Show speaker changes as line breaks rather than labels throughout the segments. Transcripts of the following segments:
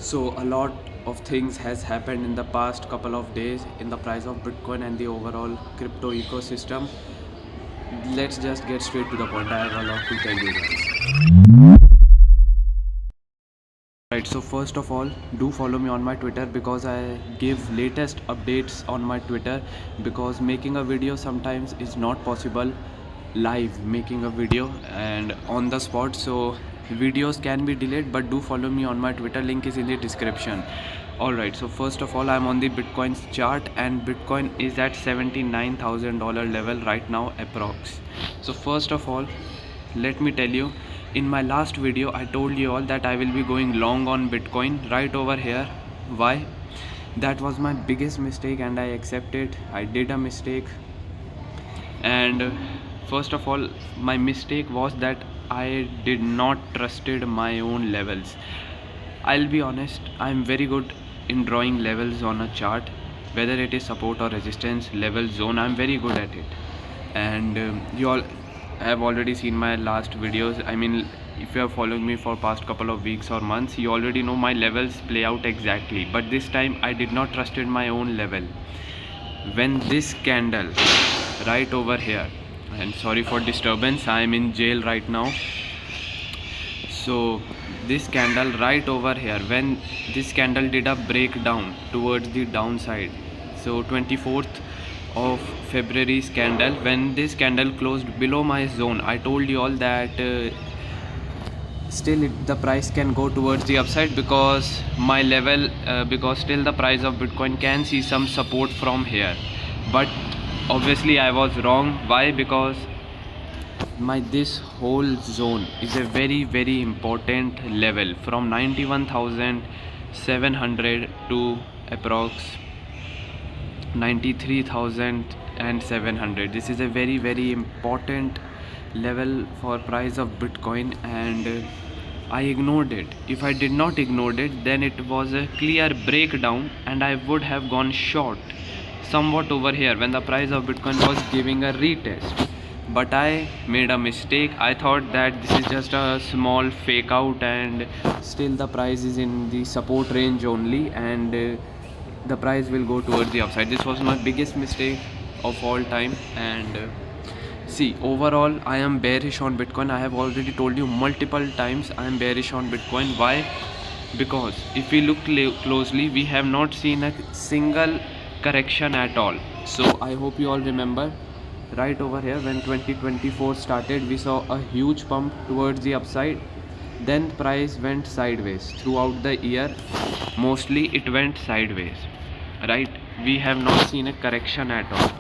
So a lot of things has happened in the past couple of days in the price of Bitcoin and the overall crypto ecosystem. Let's just get straight to the point. I have a lot to tell you guys. Right, so first of all, do follow me on my Twitter because I give latest updates on my Twitter, because making a video sometimes is not possible live, making a video and on the spot, so videos can be delayed. But do follow me on my Twitter, link is in the description. Alright, so first of all, I'm on the Bitcoin's chart and Bitcoin is at $79,000 level right now approx. So first of all, let me tell you, in my last video I told you all that I will be going long on Bitcoin right over here. Why? That was my biggest mistake and I accept it. I did a mistake, and first of all, my mistake was that I did not trusted my own levels. I'll be honest, I'm very good in drawing levels on a chart, whether it is support or resistance, level, zone. I'm very good at it, and you all have already seen my last videos. I mean, if you have followed me for past couple of weeks or months, you already know my levels play out exactly. But this time I did not trusted my own level. When this candle right over here, and sorry for disturbance, I am in jail right now. So this candle right over here, when this candle did a breakdown towards the downside, so 24th of February's candle, when this candle closed below my zone, I told you all that still the price can go towards the upside, because my level because still the price of Bitcoin can see some support from here. But obviously I was wrong. Why? Because my this whole zone is a very important level from 91,700 to approx 93,700. This is a very important level for price of Bitcoin, and I ignored it. If I did not ignored it, then it was a clear breakdown and I would have gone short somewhat over here when the price of Bitcoin was giving a retest. But I made a mistake. I thought that this is just a small fake out and still the price is in the support range only, and the price will go towards the upside. This was my biggest mistake of all time. And see, overall I am bearish on Bitcoin. I have already told you multiple times I am bearish on Bitcoin. Why? Because if we look closely, we have not seen a single correction at all. So I hope you all remember, right over here when 2024 started, we saw a huge pump towards the upside, then price went sideways throughout the year. Mostly it went sideways, right? We have not seen a correction at all,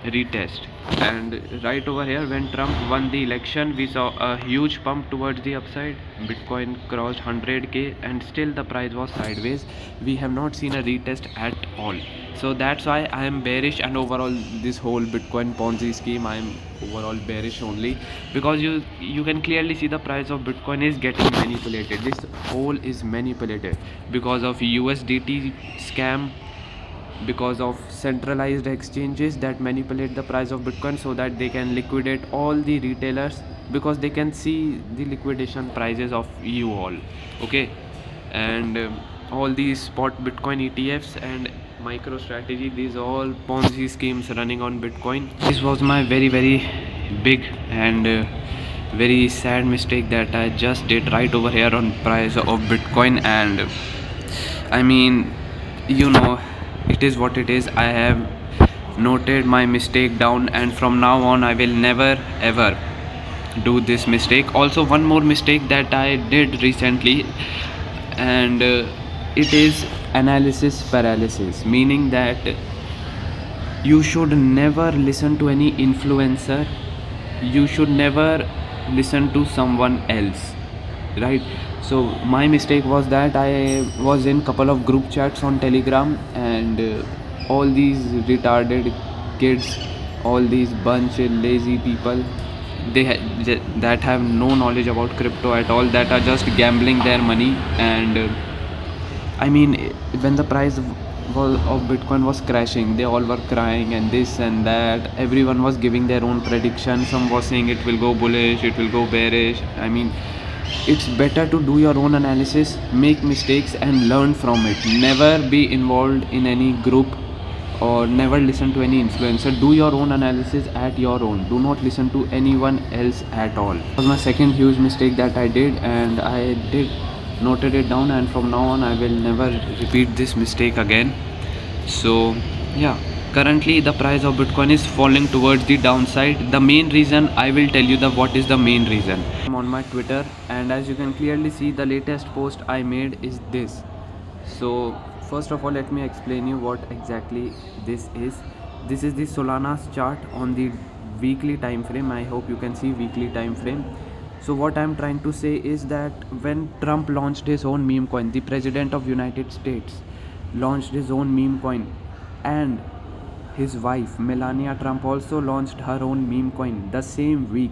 retest. And right over here when Trump won the election, we saw a huge pump towards the upside. Bitcoin crossed 100k and still the price was sideways. We have not seen a retest at all. So that's why I am bearish, and overall this whole Bitcoin Ponzi scheme, I am overall bearish only, because you can clearly see the price of Bitcoin is getting manipulated. This whole is manipulated because of USDT scam, because of centralized exchanges that manipulate the price of Bitcoin so that they can liquidate all the retailers, because they can see the liquidation prices of you all. Okay, and all these spot Bitcoin ETFs and MicroStrategy, these all Ponzi schemes running on Bitcoin. This was my very big and very sad mistake that I just did right over here on price of Bitcoin. And I mean, you know, it is what it is. I have noted my mistake down, and from now on I will never ever do this mistake. Also, one more mistake that I did recently, and it is analysis paralysis, meaning that you should never listen to any influencer, you should never listen to someone else, right? So my mistake was that I was in couple of group chats on Telegram, and all these retarded kids, all these bunch of lazy people, that have no knowledge about crypto at all, that are just gambling their money. And I mean, when the price of Bitcoin was crashing, they all were crying and this and that. Everyone was giving their own prediction. Some was saying it will go bullish, it will go bearish. I mean, It's better to do your own analysis, make mistakes and learn from it. Never be involved in any group or never listen to any influencer. Do your own analysis at your own. Do not listen to anyone else at all. That was my second huge mistake that I did, and I did noted it down, and from now on I will never repeat this mistake again. So yeah, currently the price of Bitcoin is falling towards the downside. The main reason, I will tell you what is the main reason. I'm on my Twitter, and as you can clearly see, the latest post I made is this. So first of all, let me explain you what exactly this is. This is the Solana's chart on the weekly time frame. I hope you can see weekly time frame. So what I'm trying to say is that when Trump launched his own meme coin, the president of United States launched his own meme coin, and his wife Melania Trump also launched her own meme coin the same week.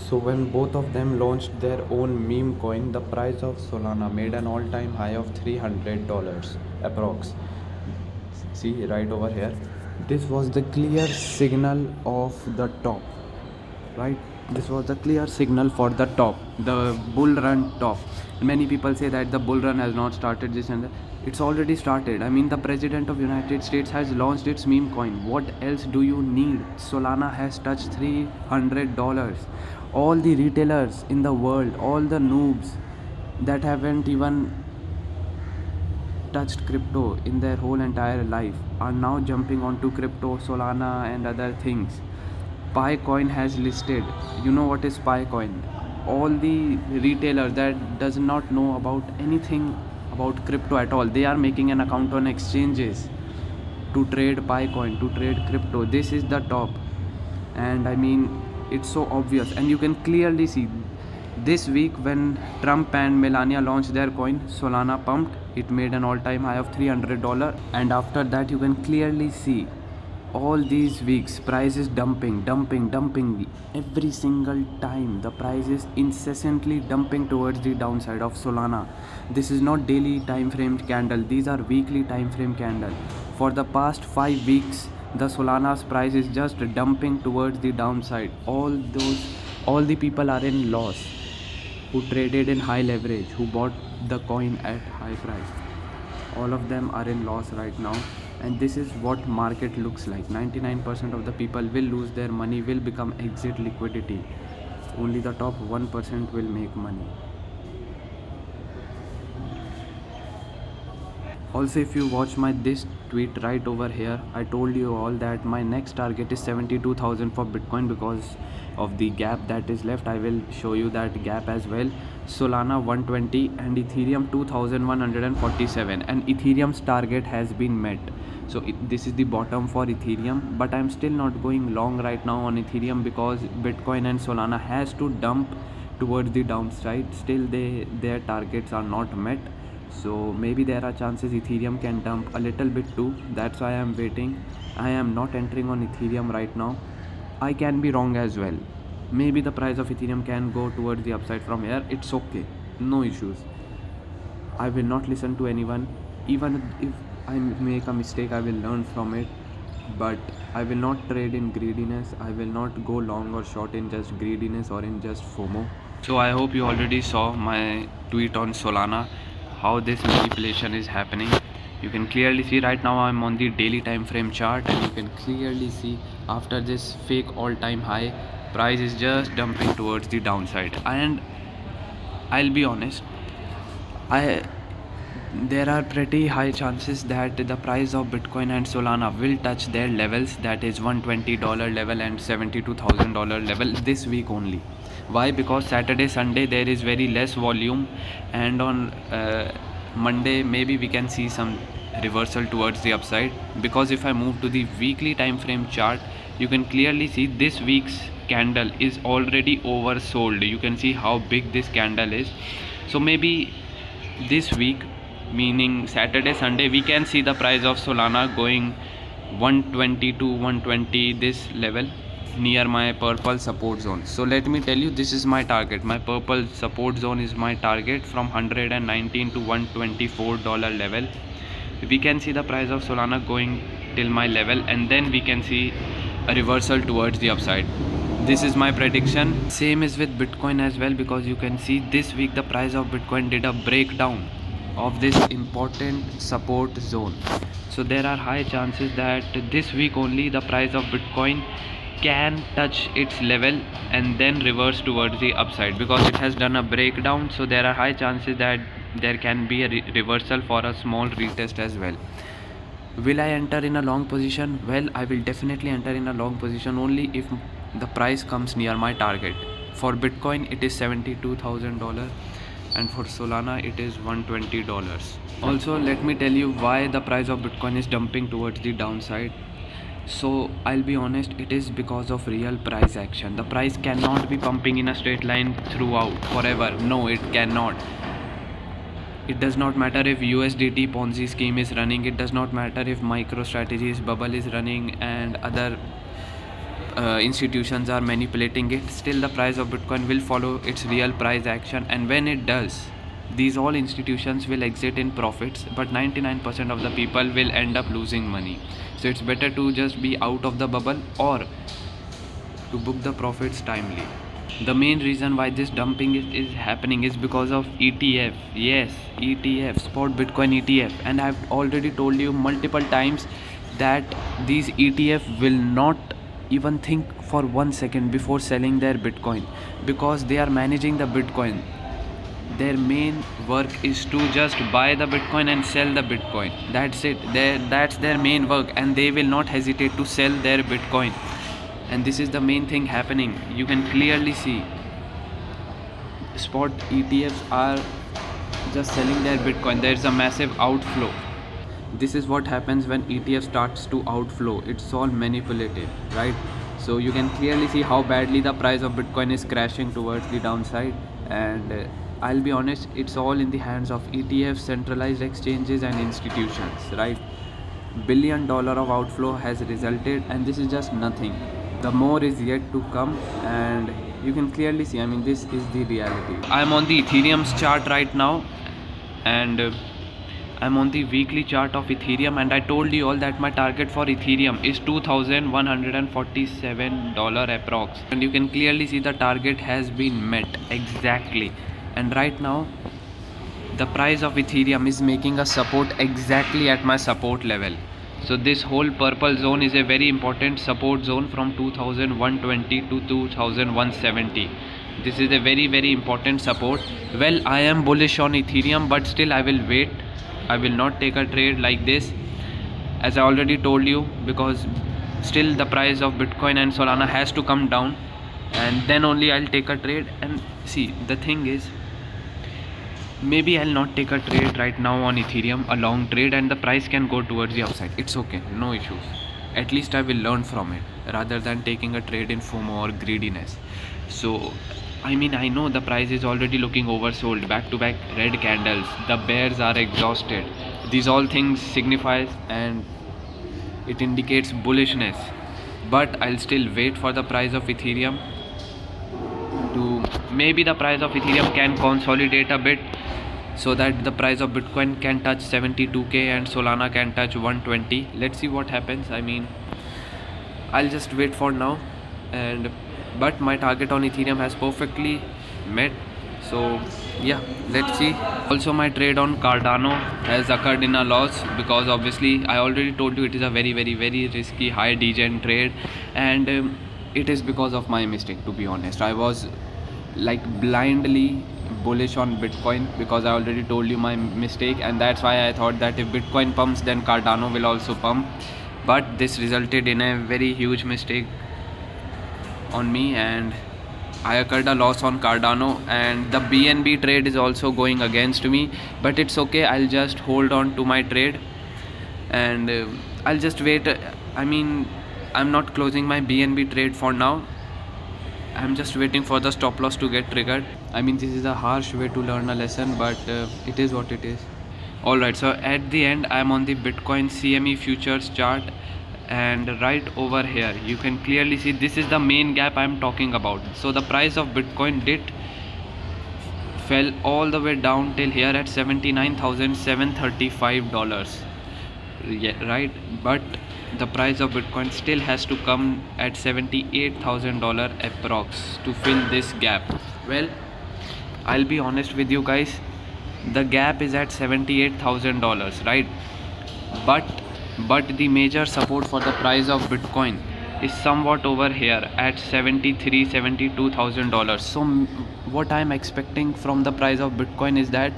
So when both of them launched their own meme coin, the price of Solana made an all-time high of $300 approx. See right over here. This was the clear signal of the top, right? This was the clear signal for the top, the bull run top. Many people say that the bull run has not started, this and that. It's already started. I mean, the president of United States has launched its meme coin. What else do you need? Solana has touched $300. All the retailers in the world, all the noobs that haven't even touched crypto in their whole entire life are now jumping onto crypto, Solana and other things. Picoin has listed. You know what is Picoin? All the retailers that does not know about anything about crypto at all, they are making an account on exchanges to trade Picoin, to trade crypto. This is the top, and I mean, it's so obvious, and you can clearly see this week when Trump and Melania launched their coin, Solana pumped. It made an all-time high of $300, and after that you can clearly see all these weeks price is dumping every single time. The price is incessantly dumping towards the downside of Solana. This is not daily time frame candle, these are weekly time frame candle. For the past 5 weeks, the Solana's price is just dumping towards the downside. All the people are in loss who traded in high leverage, who bought the coin at high price. All of them are in loss right now, and this is what market looks like. 99% of the people will lose their money, will become exit liquidity. Only the top 1% will make money. Also, if you watch my this tweet right over here, I told you all that my next target is 72,000 for Bitcoin because of the gap that is left. I will show you that gap as well. Solana 120 and Ethereum 2147, and Ethereum's target has been met. So this is the bottom for Ethereum, but I'm still not going long right now on Ethereum because Bitcoin and Solana has to dump towards the downside. Still their targets are not met, so maybe there are chances Ethereum can dump a little bit too. That's why I am waiting. I am not entering on Ethereum right now. I can be wrong as well. Maybe the price of Ethereum can go towards the upside from here. It's okay, no issues. I will not listen to anyone. Even if I make a mistake, I will learn from it, but I will not trade in greediness. I will not go long or short in just greediness or in just FOMO. So I hope you already saw my tweet on Solana, how this manipulation is happening. You can clearly see right now I'm on the daily time frame chart, and you can clearly see after this fake all-time high, price is just dumping towards the downside. And I'll be honest, there are pretty high chances that the price of Bitcoin and Solana will touch their levels, that is $120 level and $72,000 level, this week only. Why? Because Saturday, Sunday there is very less volume, and on Monday maybe we can see some reversal towards the upside. Because if I move to the weekly time frame chart, you can clearly see this week's candle is already oversold. You can see how big this candle is. So maybe this week, meaning Saturday, Sunday, we can see the price of Solana going 120 to 120, this level near my purple support zone. So let me tell you, this is my target. My purple support zone is my target from 119 to $124 level. We can see the price of Solana going till my level, and then we can see a reversal towards the upside. This is my prediction. Same is with Bitcoin as well, because you can see this week the price of Bitcoin did a breakdown of this important support zone. So there are high chances that this week only the price of Bitcoin can touch its level and then reverse towards the upside, because it has done a breakdown. So there are high chances that there can be a reversal for a small retest as well. Will I enter in a long position? Well, I will definitely enter in a long position only if the price comes near my target. For Bitcoin it is $72,000 and for Solana it is $120. Also, let me tell you why the price of Bitcoin is dumping towards the downside. So I'll be honest, it is because of real price action. The price cannot be pumping in a straight line throughout forever. No, it cannot. It does not matter if USDT Ponzi scheme is running, it does not matter if MicroStrategy's bubble is running and other institutions are manipulating it. Still the price of Bitcoin will follow its real price action, and when it does, these all institutions will exit in profits, but 99% of the people will end up losing money. So it's better to just be out of the bubble or to book the profits timely. The main reason why this dumping is happening is because of ETF. Yes, ETF, spot Bitcoin ETF. And I've already told you multiple times that these ETF will not even think for 1 second before selling their Bitcoin, because they are managing the Bitcoin. Their main work is to just buy the Bitcoin and sell the Bitcoin. That's it. That's their main work, and they will not hesitate to sell their Bitcoin. And this is the main thing happening. You can clearly see spot ETFs are just selling their Bitcoin. There's a massive outflow. This is what happens when ETF starts to outflow. It's all manipulative, right? So you can clearly see how badly the price of Bitcoin is crashing towards the downside. And I'll be honest, it's all in the hands of ETFs, centralized exchanges and institutions, right? $1 billion of outflow has resulted, and this is just nothing. The more is yet to come, and you can clearly see, I mean, this is the reality. I'm on the Ethereum's chart right now, and I'm on the weekly chart of Ethereum, and I told you all that my target for Ethereum is $2,147 approx, and you can clearly see the target has been met exactly. And right now the price of Ethereum is making a support exactly at my support level. So this whole purple zone is a very important support zone from 2120 to 2170. This is a very important support. Well, I am bullish on Ethereum, but still I will wait. I will not take a trade like this, as I already told you, because still the price of Bitcoin and Solana has to come down, and then only I'll take a trade. And see, the thing is, maybe I'll not take a trade right now on Ethereum, a long trade, and the price can go towards the upside. It's okay, no issues. At least I will learn from it rather than taking a trade in FOMO or greediness. So I mean, I know the price is already looking oversold, back to back red candles, the bears are exhausted. These all things signifies and it indicates bullishness, but I'll still wait for the price of Ethereum to, maybe the price of Ethereum can consolidate a bit, so that the price of Bitcoin can touch 72k and Solana can touch 120. Let's see what happens. I mean, I'll just wait for now, but my target on Ethereum has perfectly met. So yeah, let's see. Also, my trade on Cardano has occurred in a loss, because obviously I already told you it is a very risky high degen trade, and it is because of my mistake. To be honest, I was like blindly bullish on Bitcoin, because I already told you my mistake, and that's why I thought that if Bitcoin pumps, then Cardano will also pump. But this resulted in a very huge mistake on me, and I occurred a loss on Cardano, and the BNB trade is also going against me, but it's okay. I'll just hold on to my trade, and I'll just wait. I mean, I'm not closing my BNB trade for now. I'm just waiting for the stop loss to get triggered. I mean, this is a harsh way to learn a lesson, but it is what it is. Alright, so at the end, I'm on the Bitcoin CME futures chart, and right over here you can clearly see this is the main gap I'm talking about. So the price of Bitcoin fell all the way down till here at $79,735. Yeah, right, but the price of Bitcoin still has to come at $78,000 approx to fill this gap. Well, I'll be honest with you guys, the gap is at $78,000, right? But the major support for the price of Bitcoin is somewhat over here at $72,000. So what I'm expecting from the price of Bitcoin is that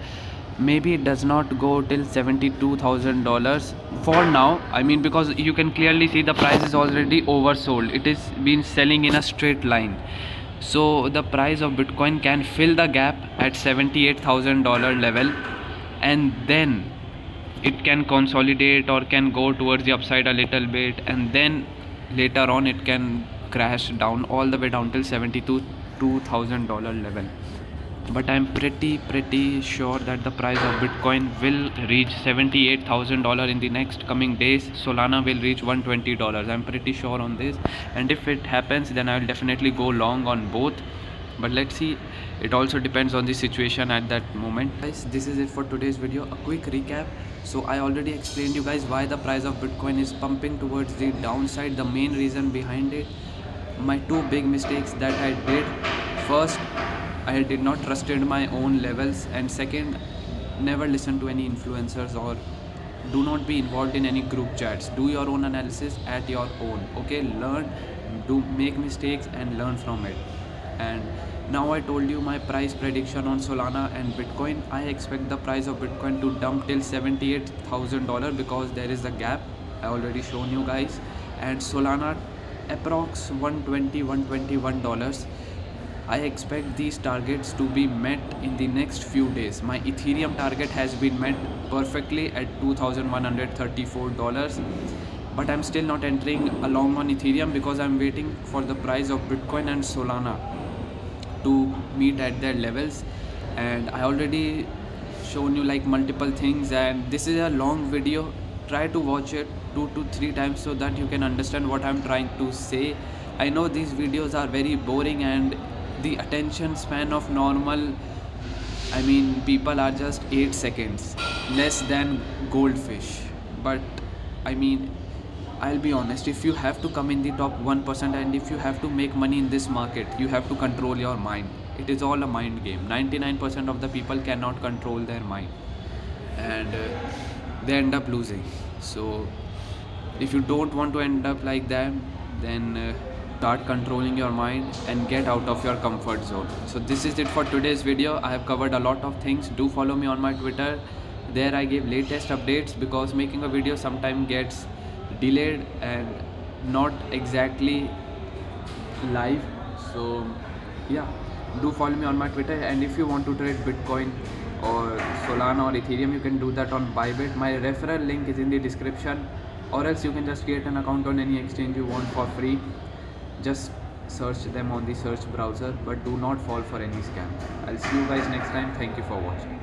maybe it does not go till $72,000 for now. I mean, because you can clearly see the price is already oversold. It is been selling in a straight line. So the price of Bitcoin can fill the gap at $78,000 level, and then it can consolidate or can go towards the upside a little bit, and then later on it can crash down all the way down till $72,000 level. But I'm pretty sure that the price of Bitcoin will reach $78,000 in the next coming days. Solana will reach $120. I'm pretty sure on this, and if it happens, then I'll definitely go long on both. But let's see, it also depends on the situation at that moment. Guys, this is it for today's video. A quick recap. So I already explained you guys why the price of Bitcoin is pumping towards the downside, the main reason behind it, my two big mistakes that I did. First, I did not trusted my own levels, and second, never listen to any influencers or do not be involved in any group chats. Do your own analysis at your own. Okay, learn, do make mistakes and learn from it. And now I told you my price prediction on Solana and Bitcoin. I expect the price of Bitcoin to dump till $78,000 because there is a gap. I already shown you guys. And Solana approx $121. I expect these targets to be met in the next few days. My Ethereum target has been met perfectly at $2,134, but I'm still not entering along on Ethereum because I'm waiting for the price of Bitcoin and Solana to meet at their levels. And I already shown you like multiple things, and this is a long video. Try to watch it 2 to 3 times so that you can understand what I'm trying to say. I know these videos are very boring and the attention span of normal, I mean, people are just 8 seconds, less than goldfish. But I mean, I'll be honest, if you have to come in the top 1% and if you have to make money in this market, you have to control your mind. It is all a mind game. 99% of the people cannot control their mind, and they end up losing. So if you don't want to end up like that, then start controlling your mind and get out of your comfort zone. So this is it for today's video. I have covered a lot of things. Do follow me on my Twitter. There I give latest updates because making a video sometimes gets delayed and not exactly live. So yeah, do follow me on my Twitter, and if you want to trade Bitcoin or Solana or Ethereum, you can do that on Bybit. My referral link is in the description, or else you can just create an account on any exchange you want for free. Just search them on the search browser, but do not fall for any scam. I'll see you guys next time. Thank you for watching.